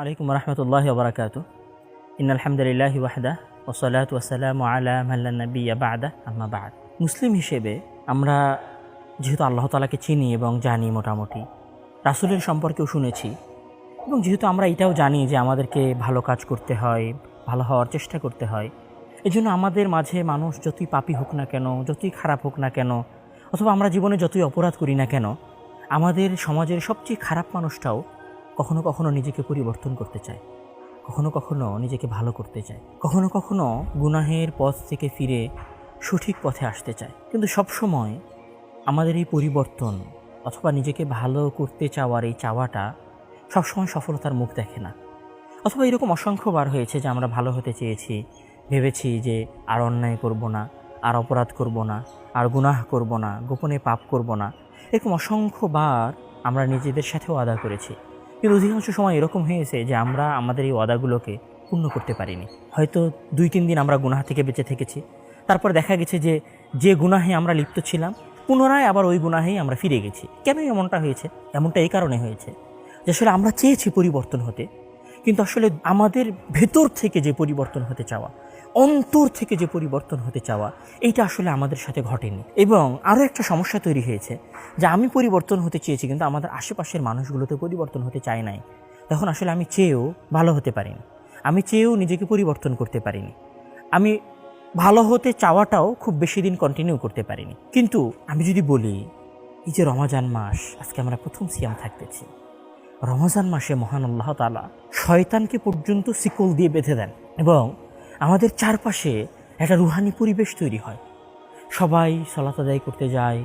আলাইকুম রহমতুল্লাহি ওয়া বারাকাতুহু। ইন্নাল হামদুলিল্লাহি ওয়াহদা ওয়াসসালাতু ওয়াসসালামু আলা মান লা নাবিয়্যা বা'দা আম্মা বা'দ। মুসলিম হিসেবে আমরা যেহেতু আল্লাহ তাআলাকে চিনি এবং জানি, মোটামুটি রাসূলের সম্পর্কেও শুনেছি, এবং যেহেতু আমরা এটাও জানি যে আমাদেরকে ভালো কাজ করতে হয়, ভালো হওয়ার চেষ্টা করতে হয়, এজন্য আমাদের মাঝে মানুষ যতই পাপী হোক না কেন, যতই খারাপ হোক না কেন, অথবা আমরা জীবনে যতই অপরাধ করি না কেন, আমাদের সমাজের সবচেয়ে খারাপ মানুষটাও কখনো কখনো নিজেকে পরিবর্তন করতে চায়, কখনো কখনো নিজেকে ভালো করতে চায়, কখনো কখনো গুনাহের পথ থেকে ফিরে সঠিক পথে আসতে চায়। কিন্তু সবসময় আমাদের এই পরিবর্তন অথবা নিজেকে ভালো করতে চাওয়ার এই চাওয়াটা সবসময় সফলতার মুখ দেখে না। অথবা এরকম অসংখ্যবার হয়েছে যে আমরা ভালো হতে চেয়েছি, ভেবেছি যে আর অন্যায় করব না, আর অপরাধ করব না, আর গুনাহ করব না, গোপনে পাপ করব না। এরকম অসংখ্যবার আমরা নিজেদের সাথেও ওয়াদা করেছি, কিন্তু অধিকাংশ সময় এরকম হয়েছে যে আমরা আমাদের এই ওয়াদাগুলোকে পূর্ণ করতে পারিনি। হয়তো 2-3 দিন আমরা গুনাহ থেকে বেঁচে থেকেছি, তারপর দেখা গেছে যে গুনাহে আমরা লিপ্ত ছিলাম পুনরায় আবার ওই গুনাহেই আমরা ফিরে গেছি। কেন এমনটা হয়েছে? এমনটা এই কারণে হয়েছে যে আসলে আমরা চেয়েছি পরিবর্তন হতে, কিন্তু আসলে আমাদের ভেতর থেকে যে পরিবর্তন হতে চাওয়া, অন্তর থেকে যে পরিবর্তন হতে চাওয়া, এইটা আসলে আমাদের সাথে ঘটেনি। এবং আরও একটা সমস্যা তৈরি হয়েছে যে আমি পরিবর্তন হতে চেয়েছি, কিন্তু আমাদের আশেপাশের মানুষগুলো তো পরিবর্তন হতে চায় নাই। তখন আসলে আমি চেয়েও ভালো হতে পারিনি, আমি চেয়েও নিজেকে পরিবর্তন করতে পারিনি, আমি ভালো হতে চাওয়াটাও খুব বেশি দিন কন্টিনিউ করতে পারিনি। কিন্তু আমি যদি বলি, এই যে রমাজান মাস, আজকে আমরা প্রথম সিয়াম থাকতেছি, রমজান মাসে মহান আল্লাহ তাআলা শয়তানকে পর্যন্ত শিকল দিয়ে বেঁধে দেন এবং আমাদের চারপাশে একটা রুহানি পরিবেশ তৈরি হয়। সবাই সালাত আদায় করতে যায়,